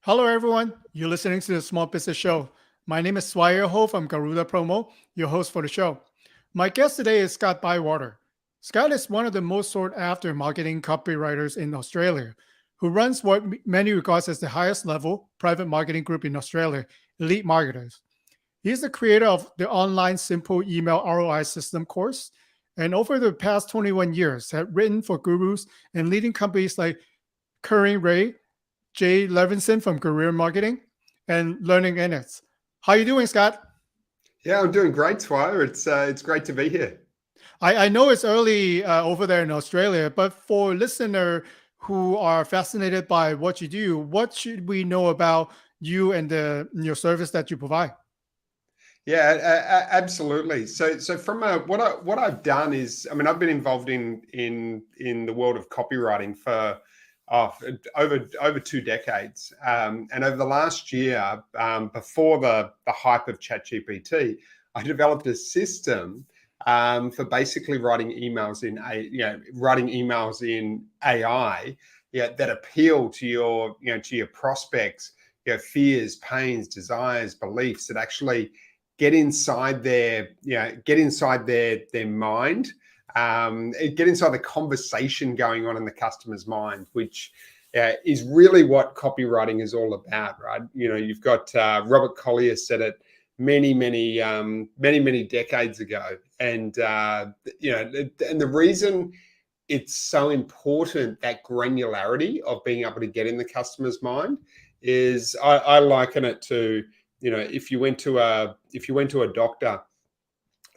Hello, everyone. You're listening to the Small Business Show. My name is Swire Ho from Garuda Promo, your host for the show. My guest today is Scott Bywater. Scott is one of the most sought after marketing copywriters in Australia, who runs what many regards as the highest level private marketing group in Australia, Elite Marketers. He's the creator of the online simple email ROI system course, and over the past 21 years, has written for gurus and leading companies like Curry Ray, Jay Levinson from Career Marketing, and Learning Innits. How you doing, Scott? Yeah, I'm doing great, Swire. It's great to be here. I know it's early over there in Australia, but for listener who are fascinated by what you do, what should we know about you and your service that you provide? Yeah, absolutely. So from what I've done is, I mean, I've been involved in the world of copywriting for over 2 decades, and over the last year, before the hype of ChatGPT, I developed a system for basically writing emails in AI, yeah, that appeal to your prospects, fears, pains, desires, beliefs that actually get inside their mind, get inside the conversation going on in the customer's mind, which is really what copywriting is all about, right? You've got Robert Collier said it many decades ago, and and the reason it's so important, that granularity of being able to get in the customer's mind, is I liken it to, if you went to a doctor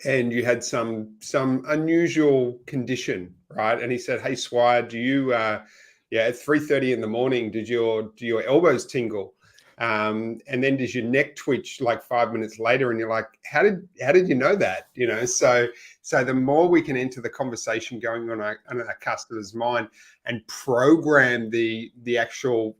and you had some unusual condition, right? And he said, "Hey, Swire, do you at 3:30 in the morning, do your elbows tingle? And then does your neck twitch like 5 minutes later?" And you're like, how did you know that? So the more we can enter the conversation going on our customer's mind and program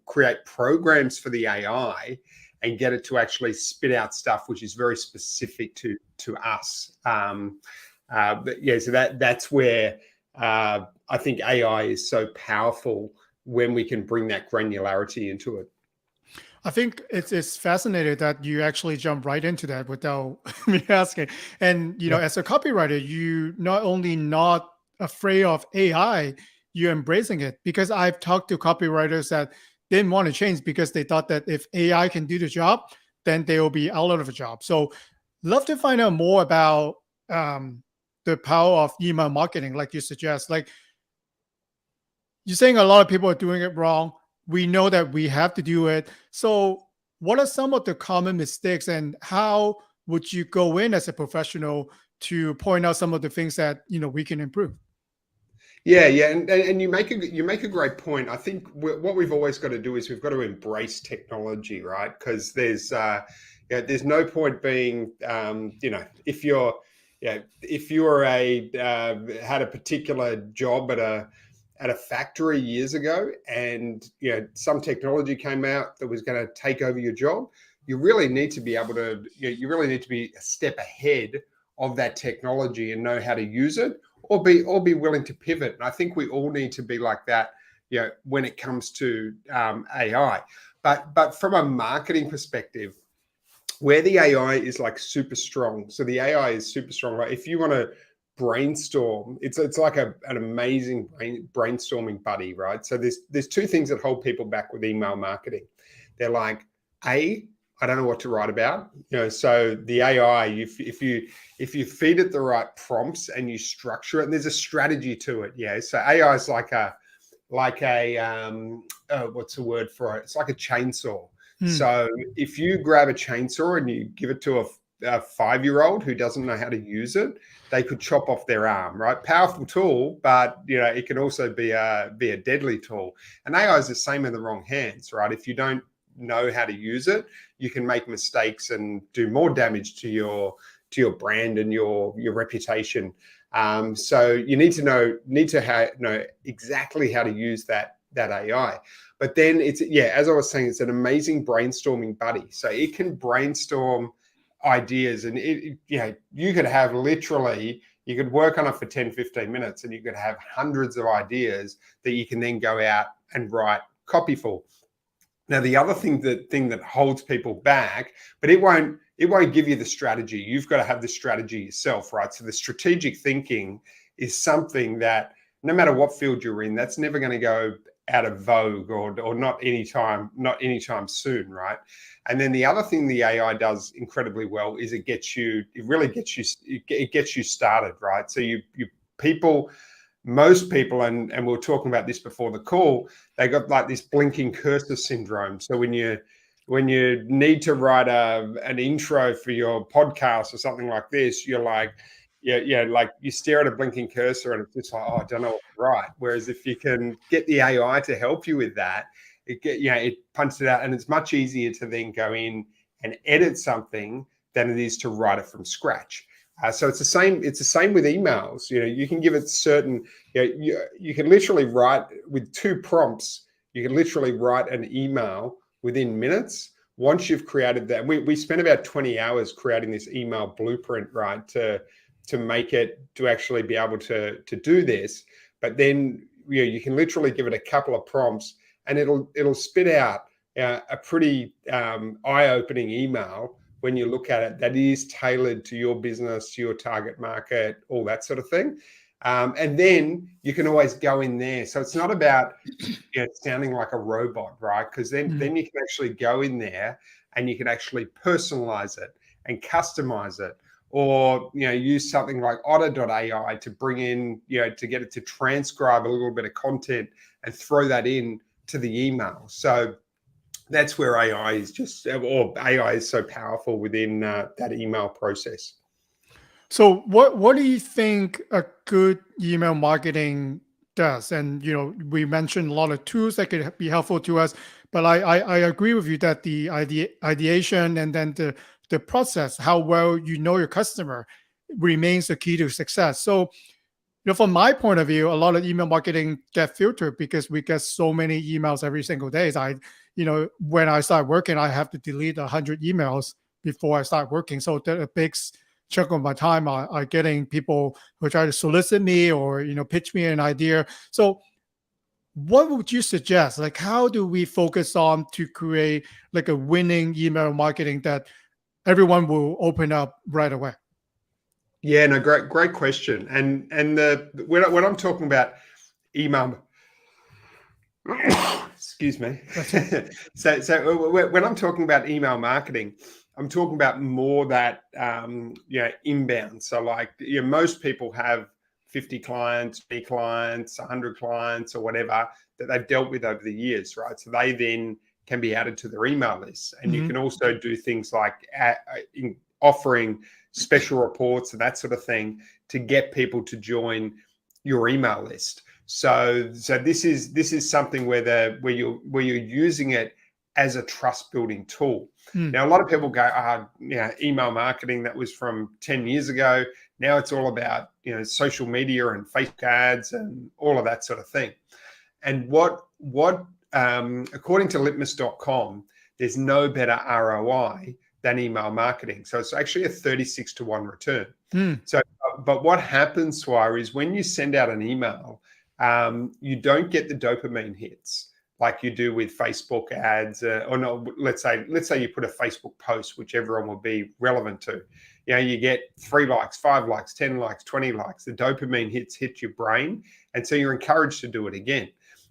create programs for the AI and get it to actually spit out stuff which is very specific to us. But yeah, so that's where I think AI is so powerful, when we can bring that granularity into it. I think it's fascinating that you actually jump right into that without me asking. And Yeah. as a copywriter, you not only not afraid of AI, you're embracing it. Because I've talked to copywriters that didn't want to change because they thought that if AI can do the job, then they will be out of a job. So, love to find out more about the power of email marketing, like you suggest. Like, you're saying a lot of people are doing it wrong. We know that we have to do it. So, what are some of the common mistakes, and how would you go in as a professional to point out some of the things that we can improve? Yeah, and you make a great point. I think what we've always got to do is we've got to embrace technology, right? Because there's no point being, if you're had a particular job at a factory years ago, and some technology came out that was going to take over your job. You really need to be able to, you really need to be a step ahead of that technology and know how to use it, or be willing to pivot. And I think we all need to be like that, when it comes to AI. But from a marketing perspective, where the AI is like super strong. So the AI is super strong, right? If you want to brainstorm, it's like an amazing brainstorming buddy, right? So there's two things that hold people back with email marketing. They're like, I don't know what to write about. So the AI, if you feed it the right prompts and you structure it, and there's a strategy to it. Yeah. So AI is like a what's the word for it? It's like a chainsaw. Hmm. So if you grab a chainsaw and you give it to a 5-year-old who doesn't know how to use it, they could chop off their arm, right? Powerful tool, but it can also be a deadly tool. And AI is the same in the wrong hands, right? If you don't know how to use it, you can make mistakes and do more damage to your brand and your reputation. So you need to know exactly how to use that AI. But then as I was saying, it's an amazing brainstorming buddy. So it can brainstorm ideas, and you could have you could work on it for 10-15 minutes, and you could have hundreds of ideas that you can then go out and write copy for. Now, the other thing that holds people back, but it won't give you the strategy. You've got to have the strategy yourself, right? So the strategic thinking is something that no matter what field you're in, that's never going to go out of vogue or not anytime soon, right? And then the other thing the AI does incredibly well is it gets you started, right? So most people, and we were talking about this before the call, they got like this blinking cursor syndrome. So when you need to write an intro for your podcast or something like this, you're like, like you stare at a blinking cursor and it's just like, oh, I don't know what to write. Whereas if you can get the AI to help you with that, it punches it out, and it's much easier to then go in and edit something than it is to write it from scratch. So it's the same. It's the same with emails. You can give it certain. You can literally write with 2 prompts. You can literally write an email within minutes once you've created that. We spent about 20 hours creating this email blueprint, right, to make it to actually be able to do this. But then you can literally give it a couple of prompts, and it'll spit out a pretty eye-opening email when you look at it that is tailored to your business, to your target market, all that sort of thing. And then you can always go in there. So it's not about sounding like a robot, right? Because then you can actually go in there and you can actually personalize it and customize it, or use something like otter.ai to bring in, to get it to transcribe a little bit of content and throw that in to the email. So that's where AI is so powerful within that email process. So what do you think a good email marketing does? And we mentioned a lot of tools that could be helpful to us, but I agree with you that the ideation and then the process, how well you know your customer, remains the key to success. So from my point of view, a lot of email marketing get filtered because we get so many emails every single day. When I start working, I have to delete 100 emails before I start working. So a big chunk of my time are getting people who try to solicit me or pitch me an idea. So what would you suggest? Like, how do we focus on to create like a winning email marketing that everyone will open up right away? Yeah, no, great question. And when I'm talking about email, excuse me. so when I'm talking about email marketing, I'm talking about more that inbound. So like most people have 50 clients, 20 clients, 100 clients, or whatever that they've dealt with over the years, right? So they then can be added to their email list, and you can also do things like offering special reports and that sort of thing to get people to join your email list. So this is something where you're using it as a trust building tool. Now, a lot of people go, email marketing, that was from 10 years ago. Now it's all about social media and Facebook ads and all of that sort of thing. And what according to litmus.com, there's no better ROI than email marketing. So it's actually a 36-to-1 return. So, but what happens, Swire, is when you send out an email, you don't get the dopamine hits like you do with Facebook ads, or no. Let's say you put a Facebook post, which everyone will be relevant to. You get 3 likes, 5 likes, 10 likes, 20 likes. The dopamine hit your brain, and so you're encouraged to do it again.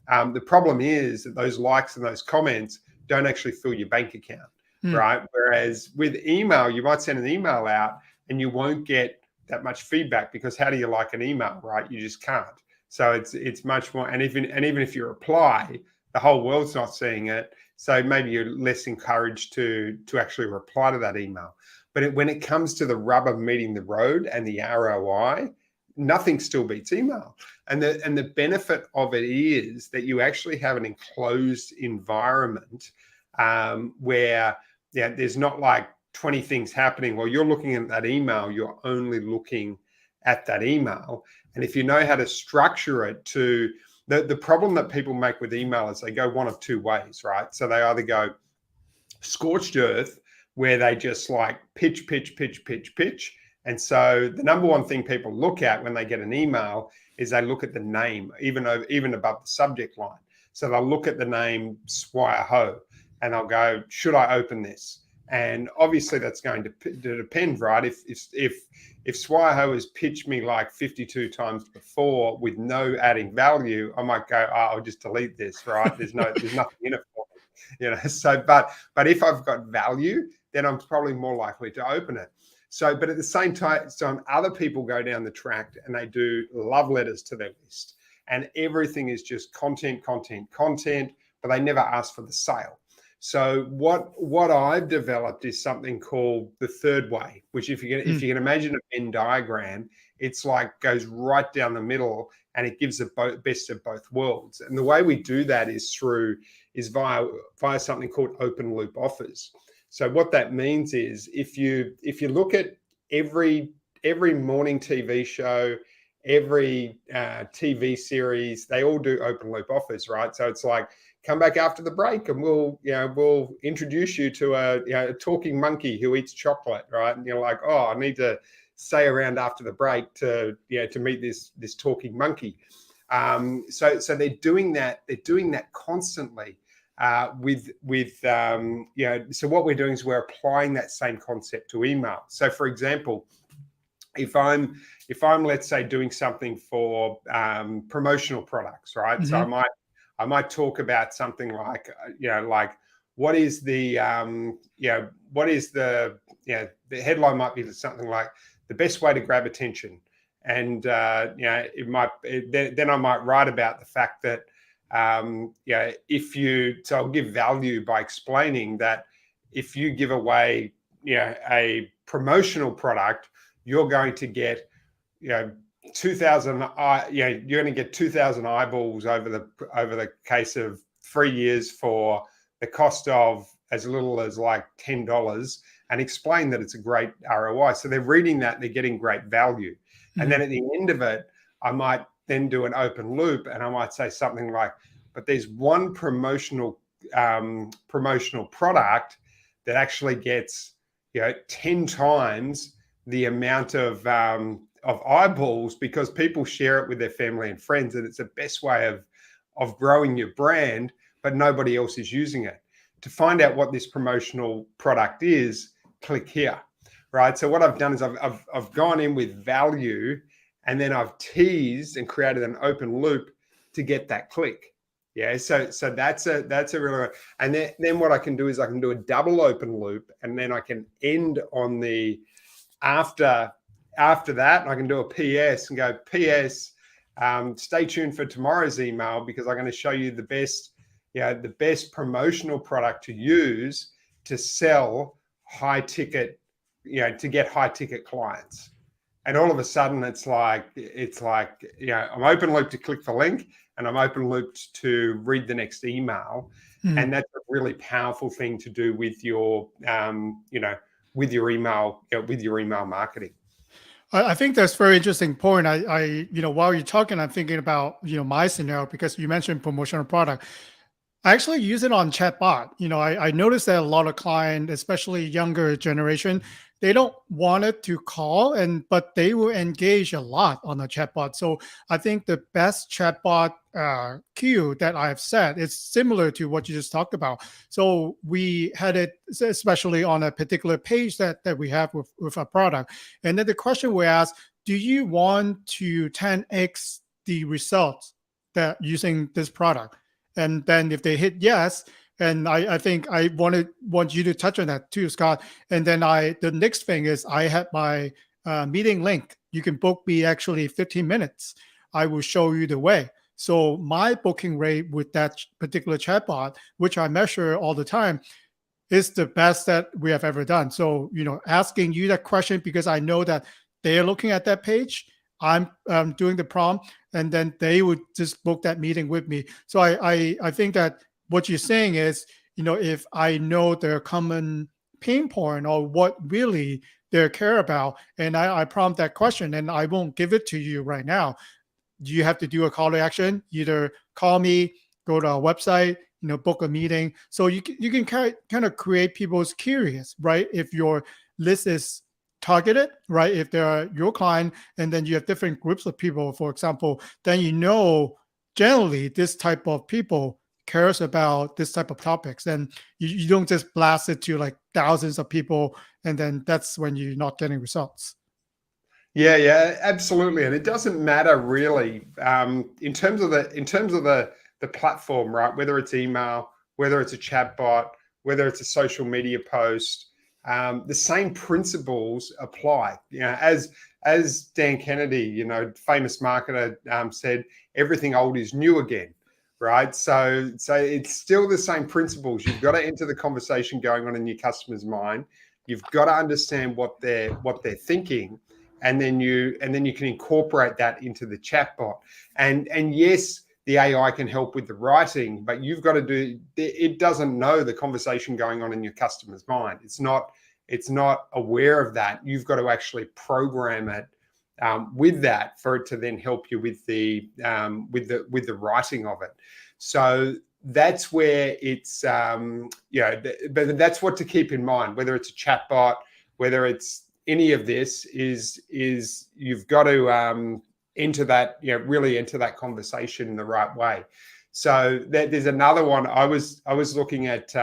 The problem is that those likes and those comments don't actually fill your bank account. Right. Whereas with email, you might send an email out and you won't get that much feedback, because how do you like an email, right? You just can't. So it's much more. And even if you reply, the whole world's not seeing it. So maybe you're less encouraged to actually reply to that email. But when it comes to the rubber meeting the road and the ROI, nothing still beats email. And the benefit of it is that you actually have an enclosed environment where there's not like 20 things happening. While you're looking at that email, you're only looking at that email. And if you know how to structure it to the problem that people make with email is they go one of 2 ways, right? So they either go scorched earth, where they just like pitch. And so the number one thing people look at when they get an email is they look at the name, even above the subject line. So they'll look at the name Swire Ho. and they'll go, should I open this? And obviously that's going to depend, right? If Swiho has pitched me like 52 times before with no adding value, I might go, oh, I'll just delete this, right? There's nothing in it for me, So, but if I've got value, then I'm probably more likely to open it. So, but at the same time, other people go down the track and they do love letters to their list, and everything is just content, but they never ask for the sale. So what I've developed is something called the third way, which if you can imagine a Venn diagram, it's like goes right down the middle and it gives the best of both worlds. And the way we do that is via something called open loop offers. So what that means is if you look at every morning TV show, every TV series, they all do open loop offers, right? So it's like, come back after the break and we'll introduce you to a talking monkey who eats chocolate, right? And you're like, oh, I need to stay around after the break to meet this talking monkey. So they're doing that. They're doing that constantly So what we're doing is we're applying that same concept to email. So for example, if I'm let's say doing something for promotional products, right? So I might talk about something like, what is the headline might be something like the best way to grab attention. And, then I might write about the fact that, so I'll give value by explaining that if you give away, a promotional product, you're going to get, 2,000, you're going to get 2,000 eyeballs over the case of 3 years for the cost of as little as like $10, and explain that it's a great ROI. So they're reading that, they're getting great value. And then at the end of it, I might then do an open loop and I might say something like, but there's one promotional product that actually gets, 10 times the amount of eyeballs because people share it with their family and friends, and it's the best way of growing your brand, but nobody else is using it. To find out what this promotional product is, click here, right? So what I've done is I've gone in with value, and then I've teased and created an open loop to get that click. Yeah, so that's a real, and then what I can do is I can do a double open loop, and then I can end on the after that, and I can do a PS and go, PS, stay tuned for tomorrow's email because I'm going to show you the best promotional product to use to sell high ticket, to get high ticket clients. And all of a sudden it's like, I'm open loop to click the link, and I'm open looped to read the next email. And that's a really powerful thing to do with your, with your email marketing. I think that's a very interesting point. While you're talking, I'm thinking about, my scenario, because you mentioned promotional product. I actually use it on chatbot. I noticed that a lot of clients, especially younger generation, they don't want it to call, but they will engage a lot on the chatbot. So I think the best chatbot queue that I've set is similar to what you just talked about. So we had it, especially on a particular page that we have with a product. And then the question we ask, do you want to 10x the results that using this product? And then if they hit yes, and I think I want you to touch on that too, Scott. And then the next thing is I have my meeting link. You can book me actually 15 minutes. I will show you the way. So my booking rate with that particular chatbot, which I measure all the time, is the best that we have ever done. So, asking you that question because I know that they're looking at that page. I'm doing the prompt, and then they would just book that meeting with me. So I think that what you're saying is, if I know their common pain point or what really they care about, and I prompt that question, and I won't give it to you right now. You have to do a call to action, either call me, go to our website, book a meeting. So you can kind of create people's curious, right? If your list is targeted, right? If they are your client, and then you have different groups of people, for example, then generally this type of people cares about this type of topics, then you don't just blast it to like thousands of people, and then that's when you're not getting results. Yeah, yeah, absolutely, and it doesn't matter really in terms of the platform, right? Whether it's email, whether it's a chatbot, whether it's a social media post, the same principles apply. As Dan Kennedy, famous marketer, said, everything old is new again, right? So it's still the same principles. You've got to enter the conversation going on in your customer's mind. You've got to understand what they're thinking, and then you can incorporate that into the chatbot. And yes, the AI can help with the writing, but you've got to do it. Doesn't know the conversation going on in your customer's mind. It's not aware of that. You've got to actually program it with that for it to then help you with the writing of it. So that's where it's but that's what to keep in mind. Whether it's a chatbot, whether it's any of this, is you've got to enter that, really enter that conversation in the right way. So there's another one. I was looking at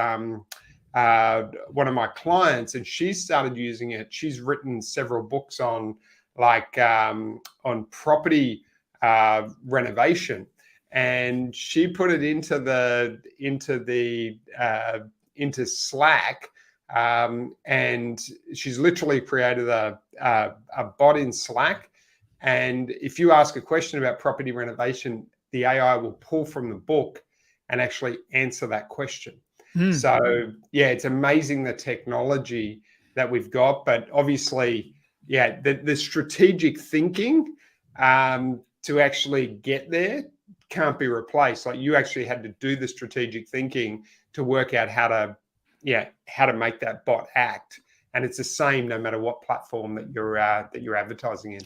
one of my clients, and she started using it. She's written several books on on property renovation, and she put it into Slack, and she's literally created a bot in Slack. And if you ask a question about property renovation, the AI will pull from the book and actually answer that question. So yeah, it's amazing the technology that we've got, but obviously, yeah, the strategic thinking to actually get there can't be replaced. Like, you actually had to do the strategic thinking to work out how to make that bot act, and it's the same no matter what platform that you're advertising in.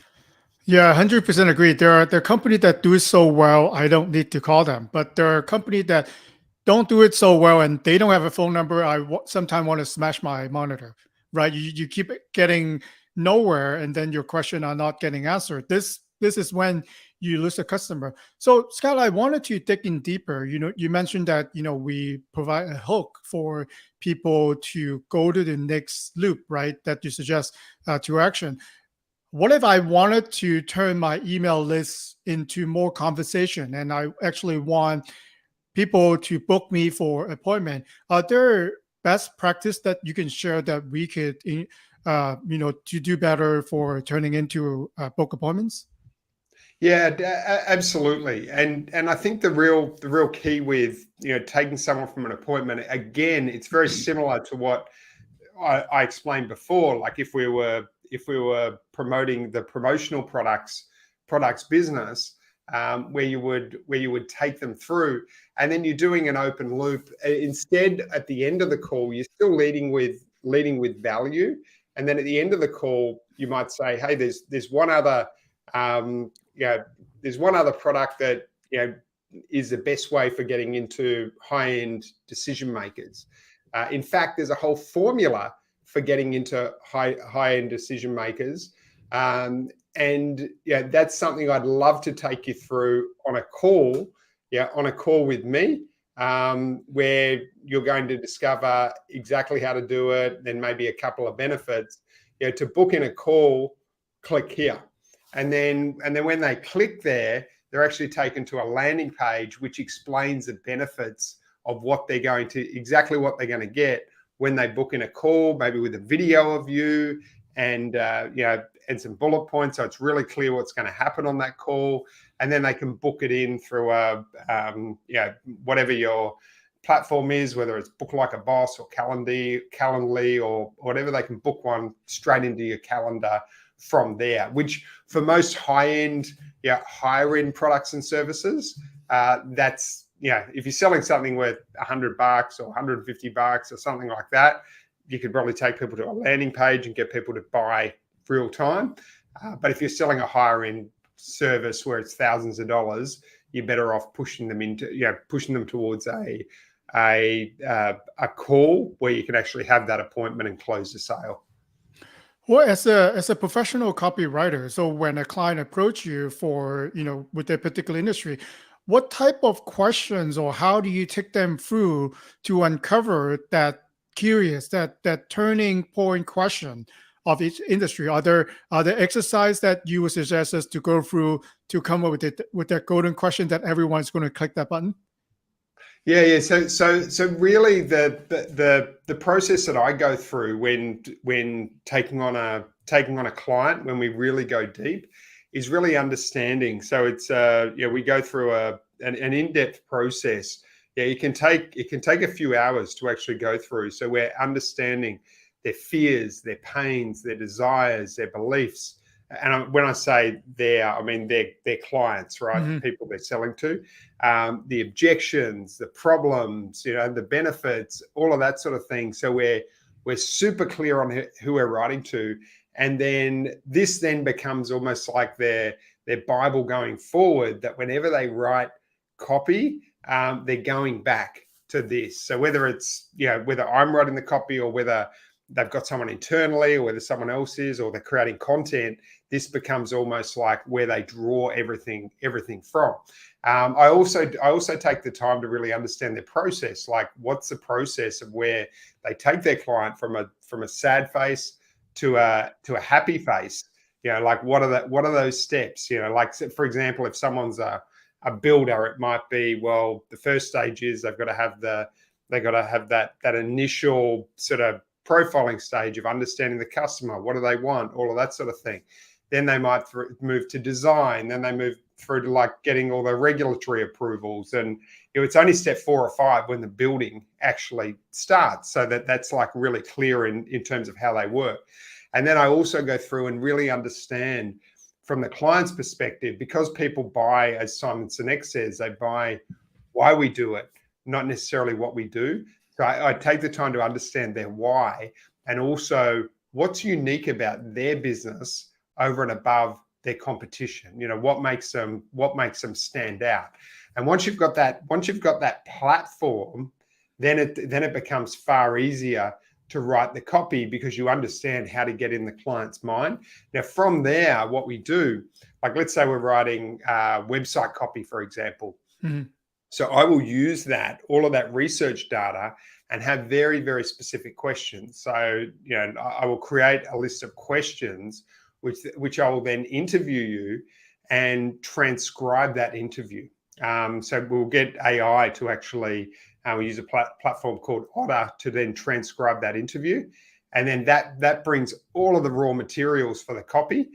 Yeah, 100% agree. There are companies that do it so well, I don't need to call them. But there are companies that don't do it so well, and they don't have a phone number. Sometimes want to smash my monitor, right? You keep getting nowhere, and then your question are not getting answered. This is when you lose a customer. So Scott, I wanted to dig in deeper. You mentioned that we provide a hook for people to go to the next loop, right? That you suggest to action. What if I wanted to turn my email list into more conversation, and I actually want people to book me for appointment? Are there best practice that you can share that we could, to do better for turning into book appointments? Yeah, absolutely. And I think the real key with taking someone from an appointment, again, it's very similar to what I explained before. Like, if we were promoting the promotional products business, where you would take them through, and then you're doing an open loop. Instead, at the end of the call, you're still leading with value, and then at the end of the call, you might say, "Hey, there's one other there's one other product that is the best way for getting into high-end decision makers. In fact, there's a whole formula for getting into high-end decision makers." And that's something I'd love to take you through on a call with me, where you're going to discover exactly how to do it, then maybe a couple of benefits. To book in a call, click here. And then when they click there, they're actually taken to a landing page which explains the benefits of exactly what they're going to get when they book in a call, maybe with a video of you and and some bullet points, so it's really clear what's going to happen on that call. And then they can book it in through whatever your platform is, whether it's Book Like a Boss or Calendly or whatever. They can book one straight into your calendar from there, which for most higher end products and services, that's if you're selling something worth $100 or $150 or something like that, you could probably take people to a landing page and get people to buy real time. But if you're selling a higher end service where it's thousands of dollars, you're better off pushing them towards a call where you can actually have that appointment and close the sale. Well, as a professional copywriter, so when a client approach you for with their particular industry, what type of questions or how do you take them through to uncover that curious, that turning point question of each industry? Are there exercise that you would suggest us to go through to come up with with that golden question that everyone's going to click that button? Yeah. So really, the process that I go through when taking on a client, when we really go deep, is really understanding. So it's we go through an in-depth process. Yeah, it can take a few hours to actually go through. So we're understanding their fears, their pains, their desires, their beliefs. And when I say I mean their clients, right? The Hmm. people they're selling to, the objections, the problems, the benefits, all of that sort of thing. So we're super clear on who we're writing to, and then this then becomes almost like their Bible going forward. That whenever they write copy, they're going back to this. So whether it's whether I'm writing the copy or whether they've got someone internally or whether someone else is or they're creating content, this becomes almost like where they draw everything from. I also take the time to really understand their process. Like, what's the process of where they take their client from a sad face to a happy face? Like, what are those steps? Like, for example, if someone's a builder, it might be, well, the first stage is they've got to have that initial sort of profiling stage of understanding the customer. What do they want? All of that sort of thing. Then they might move to design. Then they move through to like getting all the regulatory approvals. And it's only step 4 or 5 when the building actually starts. So that's like really clear in terms of how they work. And then I also go through and really understand from the client's perspective, because people buy, as Simon Sinek says, they buy why we do it, not necessarily what we do. So I take the time to understand their why, and also what's unique about their business over and above their competition. What makes them stand out. And once you've got that platform, then it becomes far easier to write the copy, because you understand how to get in the client's mind. Now, from there, what we do, like, let's say we're writing website copy, for example. Hmm. So I will use all of that research data, and have very, very specific questions. So, I will create a list of questions which I will then interview you and transcribe that interview. So we'll get AI to actually, we use a platform called Otter to then transcribe that interview. And then that brings all of the raw materials for the copy,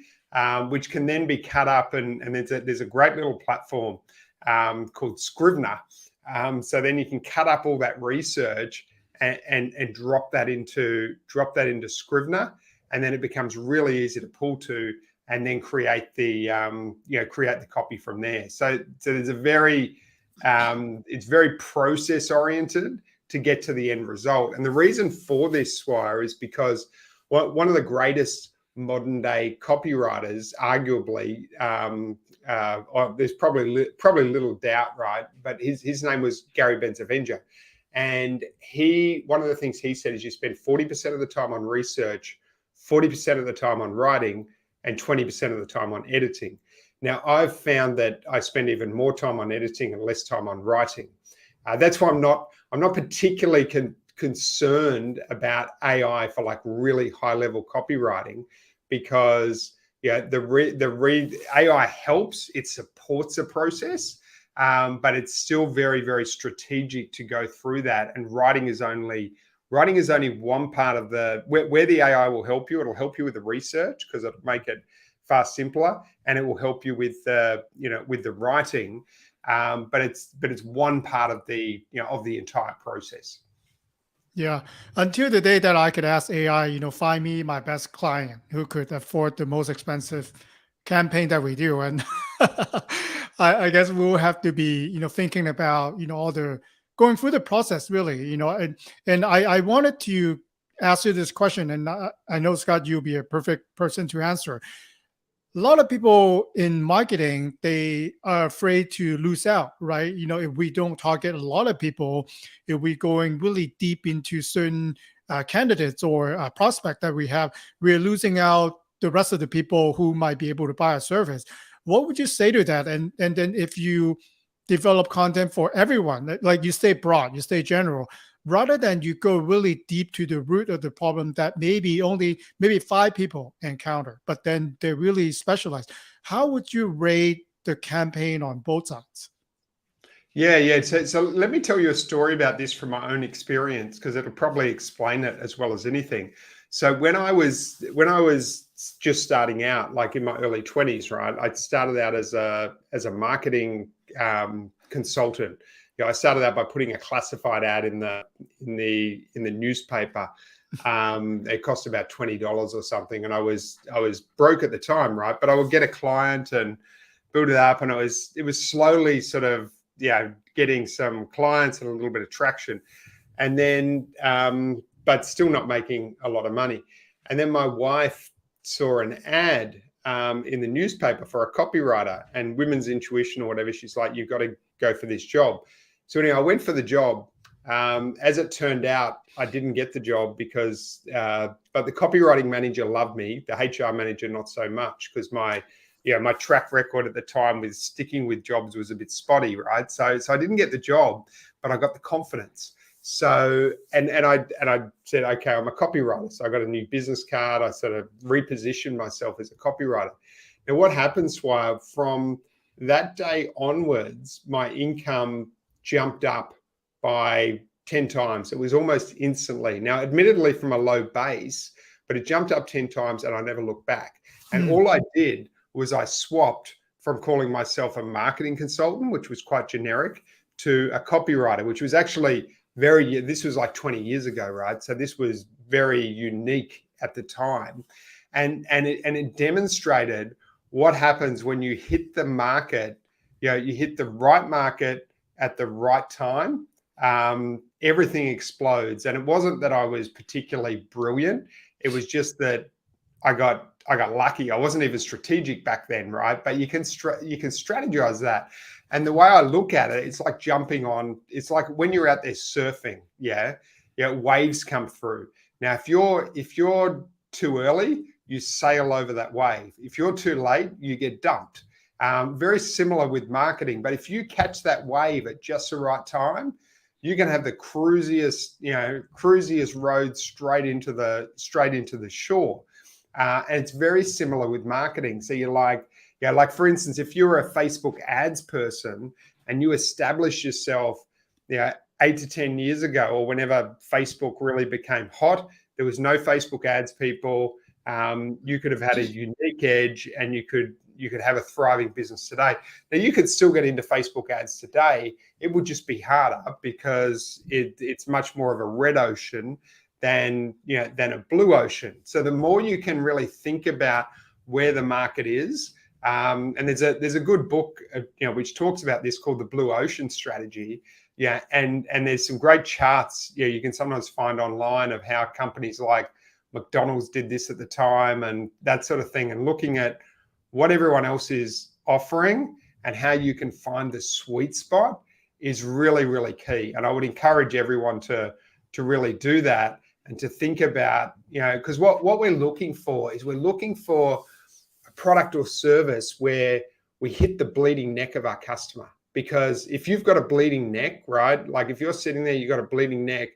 which can then be cut up. And there's a great little platform called Scrivener. So then you can cut up all that research and drop that into Scrivener, and then it becomes really easy to pull to, and then create the copy from there. So there's it's very process oriented to get to the end result. And the reason for this, Swire, is because one of the greatest modern day copywriters, arguably, there's probably little doubt, right? But his name was Gary Benzavenger, and one of the things he said is you spend 40% of the time on research, 40% of the time on writing, and 20% of the time on editing. Now, I've found that I spend even more time on editing and less time on writing. That's why I'm not particularly concerned about AI for like really high level copywriting, because the AI helps, it supports the process, but it's still very, very strategic to go through that. And writing is only one part of where the AI will help you. It'll help you with the research, because it'll make it far simpler, and it will help you with with the writing. But it's one part of the entire process. Yeah. Until the day that I could ask AI, find me my best client who could afford the most expensive campaign that we do. And I guess we'll have to be, thinking about, all the going through the process really, and I wanted to ask you this question, and I know, Scott, you'll be a perfect person to answer. A lot of people in marketing, they are afraid to lose out, right? If we don't target a lot of people, if we going really deep into certain candidates or prospect that we have, we're losing out the rest of the people who might be able to buy a service. What would you say to that? And then if you develop content for everyone. Like you stay broad, you stay general, rather than you go really deep to the root of the problem that maybe five people encounter, but then they're really specialized. How would you rate the campaign on both sides? Yeah, yeah. So let me tell you a story about this from my own experience because it'll probably explain it as well as anything. So when I was just starting out, like in my early 20s, right? I started out as a marketing consultant. I started out by putting a classified ad in the newspaper. It cost about $20 or something, and I was broke at the time, right? But I would get a client and build it up, and it was slowly sort of getting some clients and a little bit of traction, and then but still not making a lot of money. And then my wife saw an ad in the newspaper for a copywriter and Women's Intuition or whatever. She's like, "You've got to go for this job." So anyway, I went for the job. As it turned out, I didn't get the job because, but the copywriting manager loved me. The HR manager, not so much, because my track record at the time with sticking with jobs was a bit spotty, right? So I didn't get the job, but I got the confidence. So and I said, okay, I'm a copywriter. So I got a new business card. I sort of repositioned myself as a copywriter. Now, what happens, Swire, from that day onwards, my income jumped up by 10 times. It was almost instantly. Now, admittedly from a low base, but it jumped up 10 times and I never looked back. And all I did was I swapped from calling myself a marketing consultant, which was quite generic, to a copywriter, which was actually this was like 20 years ago, right? So this was very unique at the time. And it demonstrated what happens when you hit the market, you hit the right market at the right time. Everything explodes. And it wasn't that I was particularly brilliant. It was just that I got lucky. I wasn't even strategic back then, right? But you can strategize that. And the way I look at it, it's like it's like when you're out there surfing, waves come through. Now, if you're too early, you sail over that wave. If you're too late, you get dumped. Very similar with marketing. But if you catch that wave at just the right time, you can have the cruisiest road straight into the shore. And it's very similar with marketing. So you're like for instance, if you're a Facebook ads person and you establish yourself, 8 to 10 years ago, or whenever Facebook really became hot, there was no Facebook ads people. You could have had a unique edge, and you could have a thriving business today. Now, you could still get into Facebook ads today. It would just be harder because it's much more of a red ocean than a blue ocean. So the more you can really think about where the market is, and there's a good book which talks about this called the Blue Ocean Strategy. And there's some great charts you can sometimes find online of how companies like McDonald's did this at the time and that sort of thing, and looking at what everyone else is offering and how you can find the sweet spot is really, really key. And I would encourage everyone to really do that and to think about, because what we're looking for is we're looking for a product or service where we hit the bleeding neck of our customer. Because if you've got a bleeding neck, right, like if you're sitting there, you've got a bleeding neck,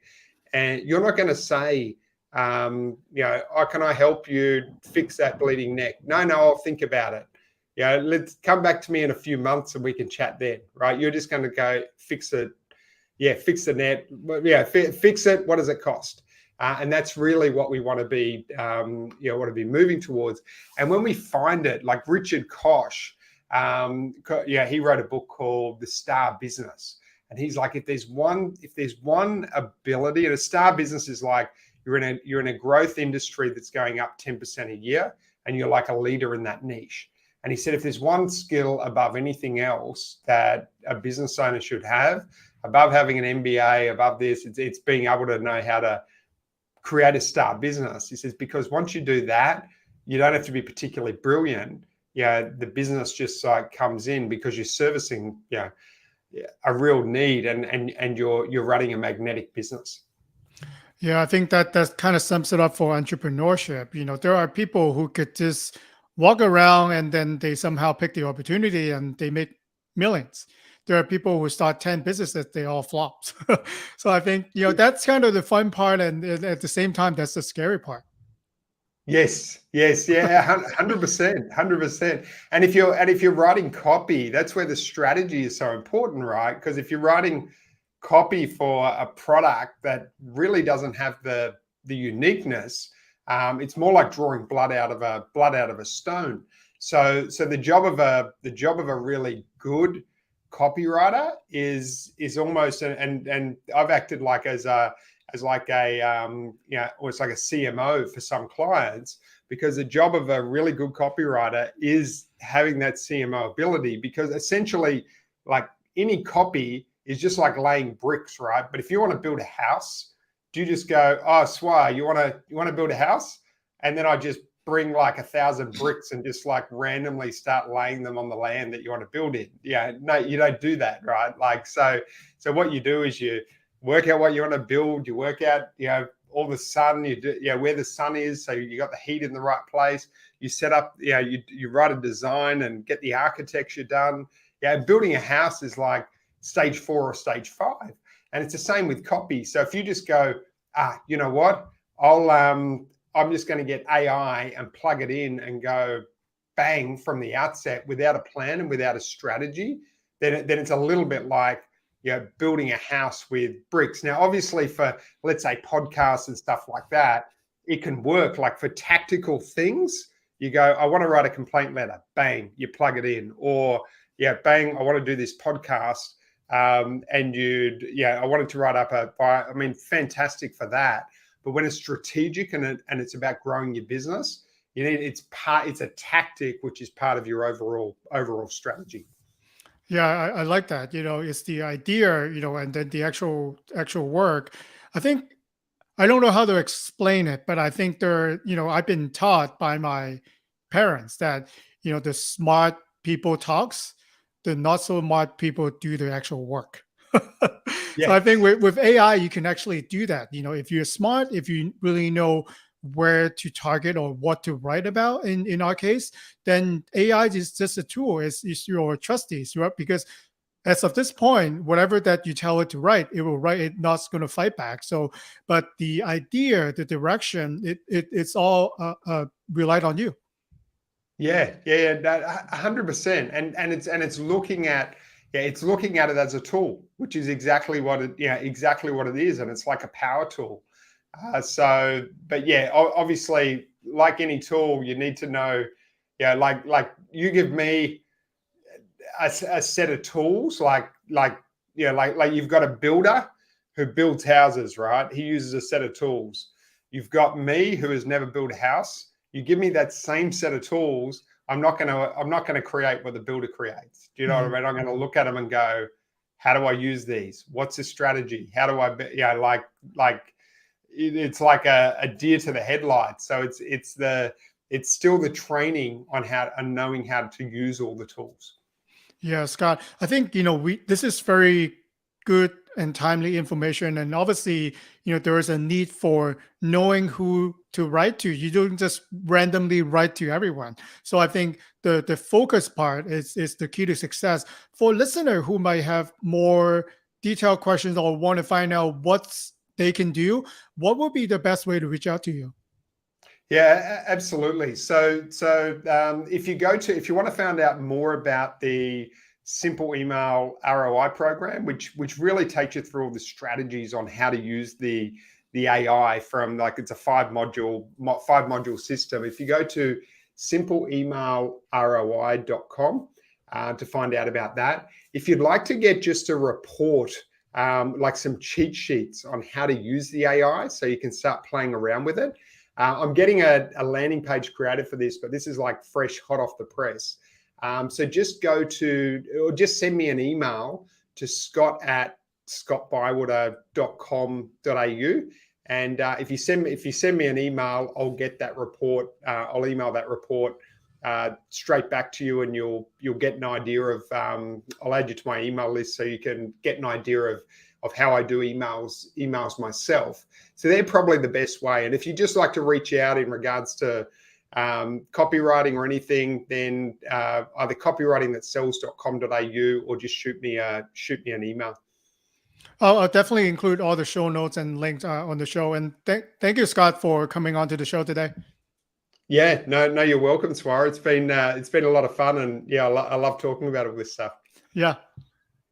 and you're not going to say, can I help you fix that bleeding neck? No, I'll think about it. Let's come back to me in a few months and we can chat then, right? You're just going to go fix it. Fix the net. Fix it. What does it cost? And that's really what we want to be, moving towards. And when we find it, like Richard Koch, he wrote a book called The Star Business, and he's like, if there's one ability, and a star business is like you're in a growth industry that's going up 10% a year, and you're like a leader in that niche. And he said, if there's one skill above anything else that a business owner should have, above having an MBA, above this, it's being able to know how to create a star business. He says, because once you do that, you don't have to be particularly brilliant. The business just comes in because you're servicing a real need, and you're running a magnetic business. Yeah, I think that kind of sums it up for entrepreneurship. There are people who could just walk around and then they somehow pick the opportunity and they make millions. there are people who start 10 businesses, they all flopped. So I think, that's kind of the fun part. And at the same time, that's the scary part. Yes, yes, yeah, 100%, 100%. And if you're writing copy, that's where the strategy is so important, right? Because if you're writing copy for a product that really doesn't have the uniqueness, it's more like drawing blood out of a stone. So the job of a really good copywriter is almost, and I've acted like as like a or it's like a CMO for some clients, because the job of a really good copywriter is having that CMO ability, because essentially, like, any copy is just like laying bricks, right? But if you want to build a house, do you just go, oh, Swai, you want to build a house? And then I just bring like 1,000 bricks and just like randomly start laying them on the land that you want to build in. Yeah, no, you don't do that, right? Like, so what you do is you work out what you want to build. You work out, all the sun, you do, where the sun is. So you got the heat in the right place. You set up, you write a design and get the architecture done. Yeah. Building a house is like stage 4 or stage 5. And it's the same with copy. So if you just go, you know what, I'm just going to get AI and plug it in and go bang from the outset without a plan and without a strategy, then it's a little bit like, building a house with bricks. Now, obviously, for, let's say, podcasts and stuff like that, it can work. Like for tactical things, you go, I want to write a complaint letter. Bang, you plug it in. Or, bang, I want to do this podcast. I wanted to write up fantastic for that. But when it's strategic and it's about growing your business, it's a tactic, which is part of your overall strategy. Yeah, I like that. It's the idea, and then the actual work. I think I don't know how to explain it, but I think I've been taught by my parents that, the smart people talks, the not so smart people do the actual work. So Yeah. I think with AI, you can actually do that. If you're smart, if you really know where to target or what to write about in our case, then AI is just a tool. It's your trustees, right? Because as of this point, whatever that you tell it to write, it will write. It's not going to fight back. So, but the idea, the direction, it's all relied on you. Yeah, that 100%. And it's looking at it's looking at it as a tool, which is exactly what it is, and it's like a power tool. Obviously, like any tool, you need to know, like you give me a set of tools, like you've got a builder who builds houses, right? He uses a set of tools. You've got me, who has never built a house. You give me that same set of tools, I'm not gonna create what the builder creates. Do you know what I mean? I'm going to look at them and go, how do I use these? What's the strategy? How do I it's like a deer to the headlights. So it's still the training on knowing how to use all the tools. Yeah, Scott, I think, this is very good and timely information. And obviously, there is a need for knowing who to write to. You don't just randomly write to everyone. So I think the focus part is the key to success. For a listener who might have more detailed questions or want to find out what they can do, what would be the best way to reach out to you? Yeah, absolutely. So if you want to find out more about the simple email ROI program, which really takes you through all the strategies on how to use the AI from, like, it's a five module system. If you go to simpleemailroi.com to find out about that. If you'd like to get just a report, like some cheat sheets on how to use the AI so you can start playing around with it, I'm getting a landing page created for this, but this is like fresh, hot off the press. So just send me an email to scott@scottbywater.com.au. And if you send me an email, I'll get that report. I'll email that report straight back to you, and you'll get an idea of. I'll add you to my email list so you can get an idea of how I do emails myself. So they're probably the best way. And if you just like to reach out in regards to copywriting or anything, then either copywritingthatsells.com.au or just shoot me an email. I'll definitely include all the show notes and links on the show. And thank you, Scott, for coming on to the show today. Yeah, no, you're welcome, Swara. It's been a lot of fun, and yeah, I love talking about all this stuff. Yeah.